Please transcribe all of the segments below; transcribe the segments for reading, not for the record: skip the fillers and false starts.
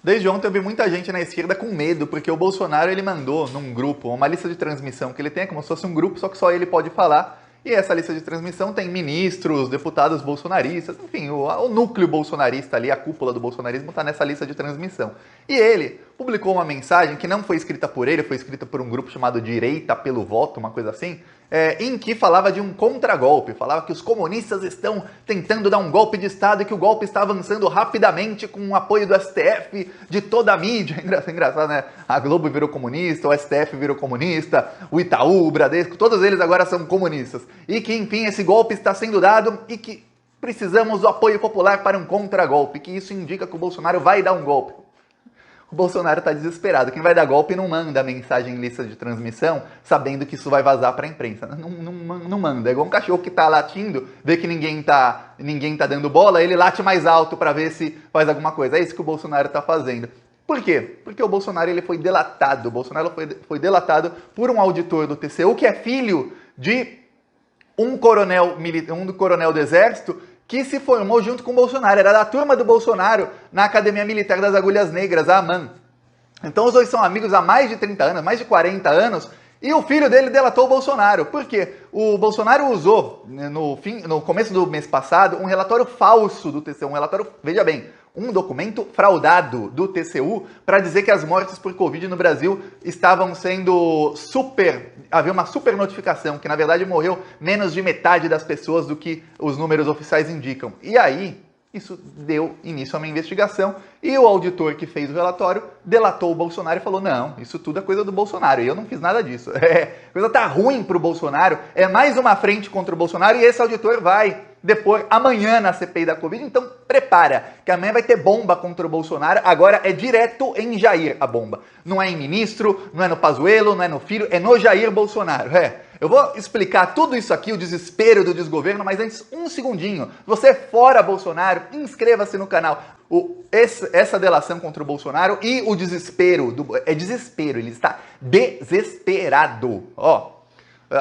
Desde ontem eu vi muita gente na esquerda com medo, porque o Bolsonaro ele mandou num grupo uma lista de transmissão que ele tem, como se fosse um grupo, só que só ele pode falar. E essa lista de transmissão tem ministros, deputados bolsonaristas, enfim, o núcleo bolsonarista ali, a cúpula do bolsonarismo está nessa lista de transmissão. E ele publicou uma mensagem que não foi escrita por ele, foi escrita por um grupo chamado Direita pelo Voto, uma coisa assim, em que falava de um contragolpe, falava que os comunistas estão tentando dar um golpe de Estado e que o golpe está avançando rapidamente com o apoio do STF, de toda a mídia. Engraçado, né? A Globo virou comunista, o STF virou comunista, o Itaú, o Bradesco, todos eles agora são comunistas. E que, enfim, esse golpe está sendo dado e que precisamos do apoio popular para um contragolpe, que isso indica que o Bolsonaro vai dar um golpe. O Bolsonaro está desesperado. Quem vai dar golpe não manda mensagem em lista de transmissão sabendo que isso vai vazar para a imprensa. Não manda. É igual um cachorro que está latindo, vê que ninguém tá dando bola, ele late mais alto para ver se faz alguma coisa. É isso que o Bolsonaro está fazendo. Por quê? Porque o Bolsonaro ele foi delatado. O Bolsonaro foi delatado por um auditor do TCU que é filho de um coronel do Exército que se formou junto com o Bolsonaro, era da turma do Bolsonaro na Academia Militar das Agulhas Negras, a AMAN. Então os dois são amigos há mais de 30 anos, mais de 40 anos, e o filho dele delatou o Bolsonaro. Por quê? O Bolsonaro usou, no começo do mês passado, um relatório falso do TCU, um relatório, veja bem, um documento fraudado do TCU para dizer que as mortes por Covid no Brasil estavam sendo havia uma super notificação, que na verdade morreu menos de metade das pessoas do que os números oficiais indicam. E aí, isso deu início a uma investigação e o auditor que fez o relatório delatou o Bolsonaro e falou: não, isso tudo é coisa do Bolsonaro e eu não fiz nada disso. A coisa tá ruim pro Bolsonaro, é mais uma frente contra o Bolsonaro e esse auditor vai depor amanhã na CPI da Covid, então prepara, que amanhã vai ter bomba contra o Bolsonaro, agora é direto em Jair a bomba. Não é em ministro, não é no Pazuello, não é no filho, é no Jair Bolsonaro. Eu vou explicar tudo isso aqui, o desespero do desgoverno, mas antes, um segundinho. Você é fora Bolsonaro, inscreva-se no canal. Essa delação contra o Bolsonaro e o desespero, é desespero, ele está desesperado.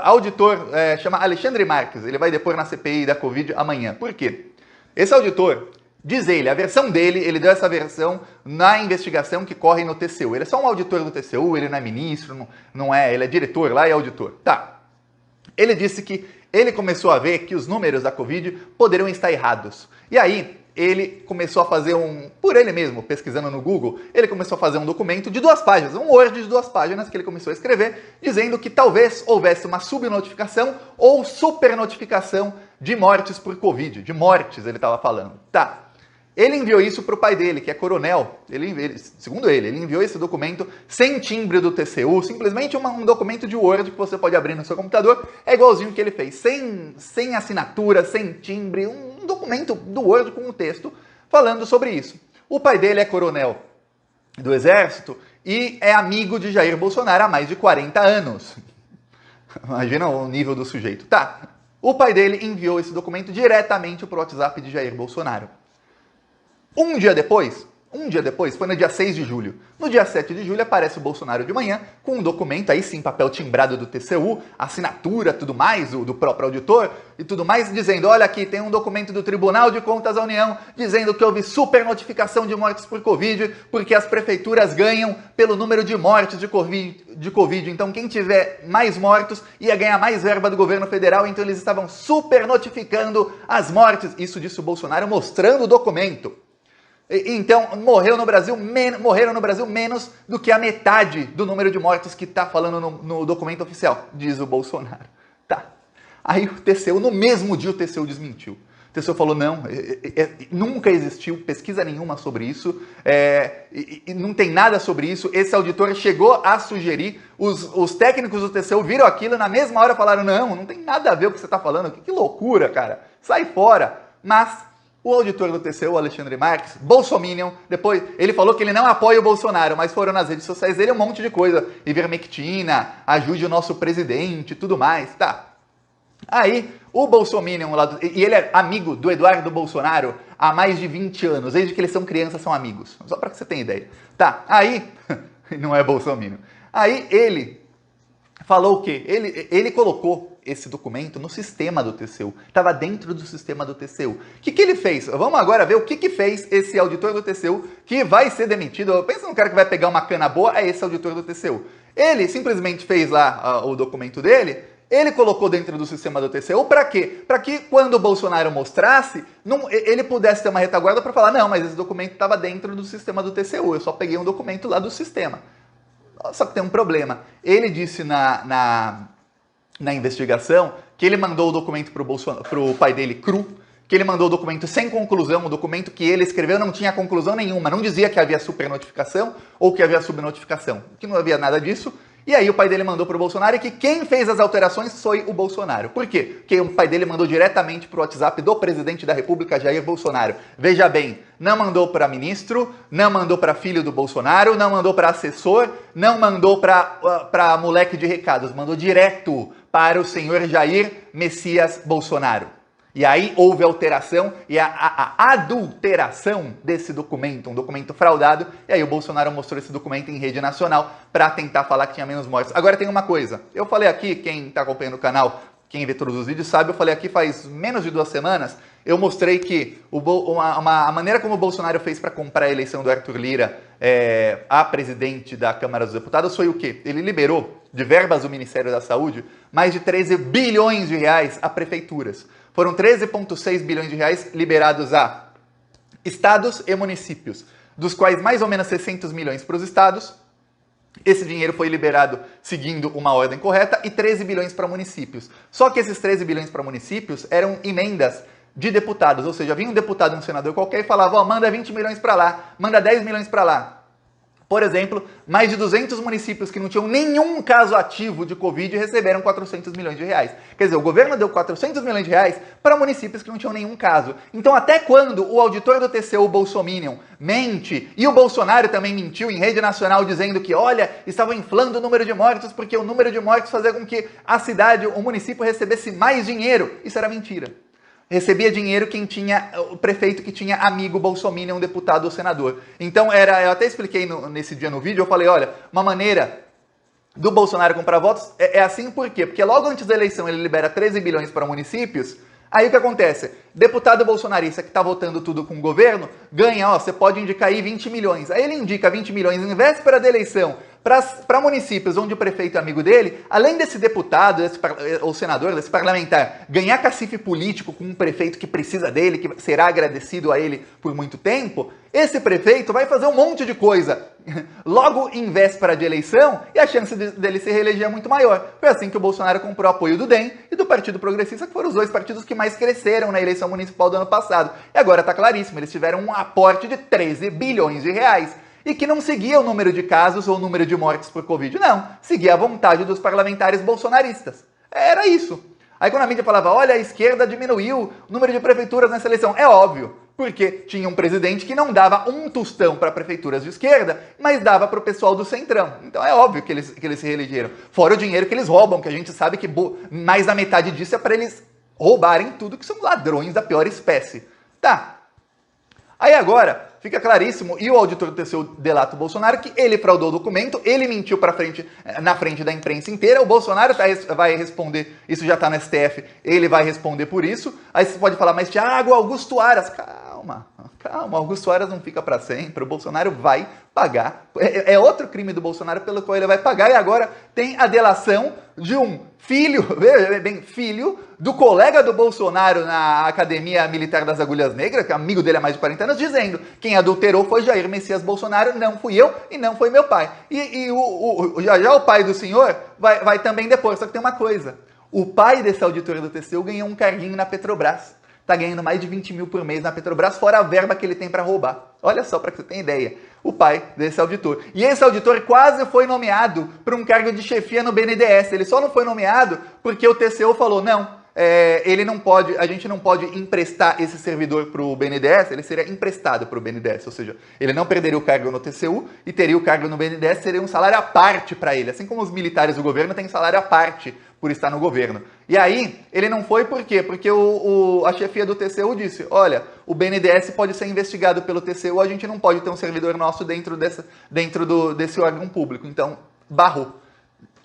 Auditor chama Alexandre Marques, ele vai depor na CPI da Covid amanhã. Por quê? Esse auditor, diz ele, a versão dele, ele deu essa versão na investigação que corre no TCU. Ele é só um auditor do TCU, ele não é ministro, não é, ele é diretor lá e auditor. Tá. Ele disse que ele começou a ver que os números da Covid poderiam estar errados. E aí, ele começou a fazer por ele mesmo, pesquisando no Google, ele começou a fazer um documento de 2 páginas, um Word de 2 páginas que ele começou a escrever, dizendo que talvez houvesse uma subnotificação ou supernotificação de mortes por Covid. De mortes, ele estava falando. Tá. Ele enviou isso para o pai dele, que é coronel. Segundo ele enviou esse documento sem timbre do TCU, simplesmente um documento de Word que você pode abrir no seu computador. É igualzinho que ele fez, sem assinatura, sem timbre, um documento do Word com um texto falando sobre isso. O pai dele é coronel do Exército e é amigo de Jair Bolsonaro há mais de 40 anos. Imagina o nível do sujeito. Tá. O pai dele enviou esse documento diretamente para o WhatsApp de Jair Bolsonaro. Um dia depois, foi no dia 6 de julho. No dia 7 de julho aparece o Bolsonaro de manhã com um documento, aí sim, papel timbrado do TCU, assinatura, tudo mais, do próprio auditor e tudo mais, dizendo: olha aqui, tem um documento do Tribunal de Contas da União dizendo que houve super notificação de mortes por Covid, porque as prefeituras ganham pelo número de mortes de Covid. Então quem tiver mais mortos ia ganhar mais verba do governo federal, então eles estavam super notificando as mortes. Isso disse o Bolsonaro mostrando o documento. Então, morreram no Brasil menos do que a metade do número de mortes que está falando no documento oficial, diz o Bolsonaro. Tá. Aí o TCU, no mesmo dia, o TCU desmentiu. O TCU falou: não, nunca existiu pesquisa nenhuma sobre isso, não tem nada sobre isso. Esse auditor chegou a sugerir, os técnicos do TCU viram aquilo e na mesma hora falaram: não tem nada a ver com o que você está falando, que loucura, cara, sai fora. Mas o auditor do TCU, Alexandre Marques, bolsominion, depois ele falou que ele não apoia o Bolsonaro, mas foram nas redes sociais dele um monte de coisa, ivermectina, ajude o nosso presidente, tudo mais, tá. Aí, o bolsominion lá, e ele é amigo do Eduardo Bolsonaro há mais de 20 anos, desde que eles são crianças, são amigos, só para que você tenha ideia. Tá, aí, não é bolsominion, aí ele falou o quê? Ele colocou esse documento no sistema do TCU. Estava dentro do sistema do TCU. O que ele fez? Vamos agora ver o que fez esse auditor do TCU que vai ser demitido. Pensa num cara que vai pegar uma cana boa, é esse auditor do TCU. Ele simplesmente fez lá o documento dele, ele colocou dentro do sistema do TCU para quê? Para que quando o Bolsonaro mostrasse, ele pudesse ter uma retaguarda para falar, não, mas esse documento estava dentro do sistema do TCU, eu só peguei um documento lá do sistema. Só que tem um problema. Ele disse na investigação que ele mandou o documento para o pai dele cru, que ele mandou o documento sem conclusão, o documento que ele escreveu não tinha conclusão nenhuma, não dizia que havia supernotificação ou que havia subnotificação, que não havia nada disso. E aí o pai dele mandou para o Bolsonaro e que quem fez as alterações foi o Bolsonaro. Por quê? Porque o pai dele mandou diretamente para o WhatsApp do presidente da República, Jair Bolsonaro. Veja bem, não mandou para ministro, não mandou para filho do Bolsonaro, não mandou para assessor, não mandou para moleque de recados, mandou direto para o senhor Jair Messias Bolsonaro. E aí houve alteração e a adulteração desse documento, um documento fraudado, e aí o Bolsonaro mostrou esse documento em rede nacional para tentar falar que tinha menos mortes. Agora tem uma coisa, eu falei aqui, quem está acompanhando o canal, quem vê todos os vídeos sabe, eu falei aqui faz menos de 2 semanas, eu mostrei que a maneira como o Bolsonaro fez para comprar a eleição do Arthur Lira a presidente da Câmara dos Deputados foi o quê? Ele liberou de verbas do Ministério da Saúde mais de 13 bilhões de reais a prefeituras. Foram 13,6 bilhões de reais liberados a estados e municípios, dos quais mais ou menos 600 milhões para os estados. Esse dinheiro foi liberado seguindo uma ordem correta e 13 bilhões para municípios. Só que esses 13 bilhões para municípios eram emendas de deputados, ou seja, vinha um deputado, um senador qualquer e falava, ó, manda 20 milhões para lá, manda 10 milhões para lá. Por exemplo, mais de 200 municípios que não tinham nenhum caso ativo de Covid receberam 400 milhões de reais. Quer dizer, o governo deu 400 milhões de reais para municípios que não tinham nenhum caso. Então, até quando o auditor do TCU, o Bolsominion, mente, e o Bolsonaro também mentiu em rede nacional dizendo que, olha, estavam inflando o número de mortos porque o número de mortos fazia com que a cidade, o município recebesse mais dinheiro. Isso era mentira. Recebia dinheiro quem tinha, o prefeito que tinha amigo bolsominion, um deputado ou senador. Então, eu até expliquei nesse dia no vídeo, eu falei, olha, uma maneira do Bolsonaro comprar votos é assim por quê? Porque logo antes da eleição ele libera 13 bilhões para municípios, aí o que acontece? Deputado bolsonarista que está votando tudo com o governo, ganha, ó, você pode indicar aí 20 milhões. Aí ele indica 20 milhões em véspera da eleição, para municípios onde o prefeito é amigo dele, além desse deputado, ou senador, desse parlamentar, ganhar cacife político com um prefeito que precisa dele, que será agradecido a ele por muito tempo, esse prefeito vai fazer um monte de coisa logo em véspera de eleição e a chance dele se reeleger é muito maior. Foi assim que o Bolsonaro comprou o apoio do DEM e do Partido Progressista, que foram os 2 partidos que mais cresceram na eleição municipal do ano passado. E agora está claríssimo, eles tiveram um aporte de 13 bilhões de reais. E que não seguia o número de casos ou o número de mortes por Covid, não. Seguia a vontade dos parlamentares bolsonaristas. Era isso. Aí quando a mídia falava, olha, a esquerda diminuiu o número de prefeituras nessa eleição, é óbvio, porque tinha um presidente que não dava um tostão para prefeituras de esquerda, mas dava para o pessoal do centrão. Então é óbvio que eles se reelegeram. Fora o dinheiro que eles roubam, que a gente sabe que mais da metade disso é para eles roubarem tudo, que são ladrões da pior espécie. Tá. Aí agora, fica claríssimo, e o auditor do TCU delata o Bolsonaro, que ele fraudou o documento, ele mentiu na frente da imprensa inteira, o Bolsonaro vai responder, isso já está no STF, ele vai responder por isso. Aí você pode falar, mas Thiago, Augusto Aras, calma, Augusto Aras não fica para sempre, o Bolsonaro vai pagar. É outro crime do Bolsonaro pelo qual ele vai pagar, e agora tem a delação de um filho do colega do Bolsonaro na Academia Militar das Agulhas Negras, que é amigo dele há mais de 40 anos, dizendo quem adulterou foi Jair Messias Bolsonaro, não fui eu e não foi meu pai. E já o pai do senhor vai também depois, só que tem uma coisa, o pai desse auditor do TCU ganhou um carguinho na Petrobras. Está ganhando mais de 20 mil por mês na Petrobras, fora a verba que ele tem para roubar. Olha só, para que você tenha ideia. O pai desse auditor. E esse auditor quase foi nomeado para um cargo de chefia no BNDES. Ele só não foi nomeado porque o TCU falou, não, ele não pode, a gente não pode emprestar esse servidor para o BNDES, ele seria emprestado para o BNDES, ou seja, ele não perderia o cargo no TCU e teria o cargo no BNDES, seria um salário à parte para ele, assim como os militares do governo têm salário à parte por estar no governo. E aí, ele não foi por quê? Porque a chefia do TCU disse, olha, o BNDES pode ser investigado pelo TCU, a gente não pode ter um servidor nosso dentro desse órgão público, então barrou.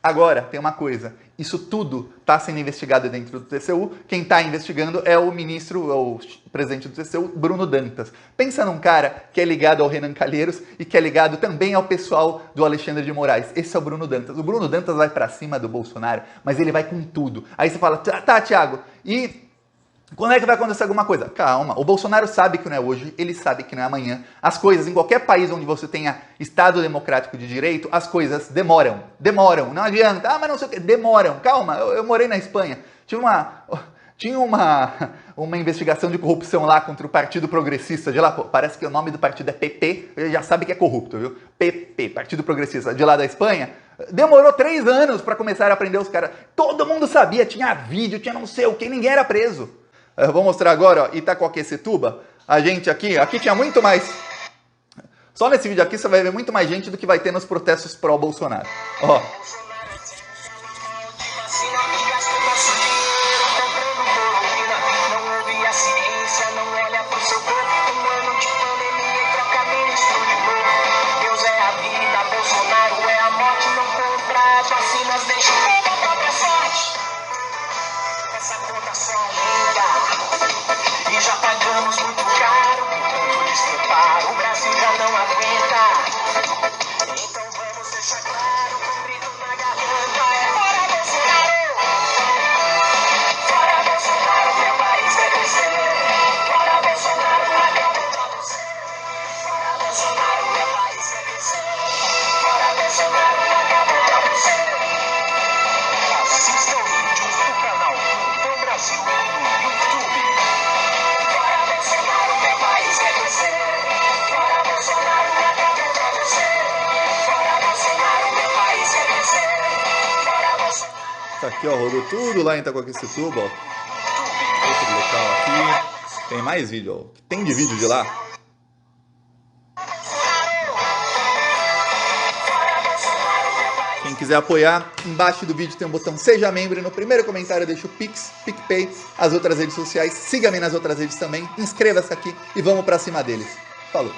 Agora, tem uma coisa, isso tudo está sendo investigado dentro do TCU, quem está investigando é o ministro, o presidente do TCU, Bruno Dantas. Pensa num cara que é ligado ao Renan Calheiros e que é ligado também ao pessoal do Alexandre de Moraes. Esse é o Bruno Dantas. O Bruno Dantas vai pra cima do Bolsonaro, mas ele vai com tudo. Aí você fala, tá, Thiago, e quando é que vai acontecer alguma coisa? Calma, o Bolsonaro sabe que não é hoje, ele sabe que não é amanhã. As coisas, em qualquer país onde você tenha Estado democrático de direito, as coisas demoram, não adianta, mas não sei o que, demoram. Calma, eu morei na Espanha, tinha uma investigação de corrupção lá contra o Partido Progressista de lá, pô, parece que o nome do partido é PP, já sabe que é corrupto, viu? PP, Partido Progressista de lá da Espanha. Demorou 3 anos para começar a prender os caras. Todo mundo sabia, tinha vídeo, tinha não sei o que, ninguém era preso. Eu vou mostrar agora, ó, Itacoaquecetuba, a gente aqui tinha muito mais. Só nesse vídeo aqui você vai ver muito mais gente do que vai ter nos protestos pró-Bolsonaro. Ó. E já pagamos muito caro, tanto despreparo, o Brasil já não aguenta. Então vamos deixar claro, com um grito na garganta, é fora Bolsonaro! Fora Bolsonaro, meu país vai crescer. Fora Bolsonaro, acabou pra você. Fora Bolsonaro, meu país vai crescer. Fora Bolsonaro, acabou pra você. Assistam vídeos do canal do Brasil no YouTube. Tá aqui, ó, rodou tudo lá em Itacoaquecetuba, ó. Outro local aqui. Tem mais vídeo, ó. Tem de vídeo de lá. Quem quiser apoiar, embaixo do vídeo tem um botão Seja Membro e no primeiro comentário deixa o Pix, PicPay, as outras redes sociais. Siga-me nas outras redes também, inscreva-se aqui e vamos pra cima deles. Falou!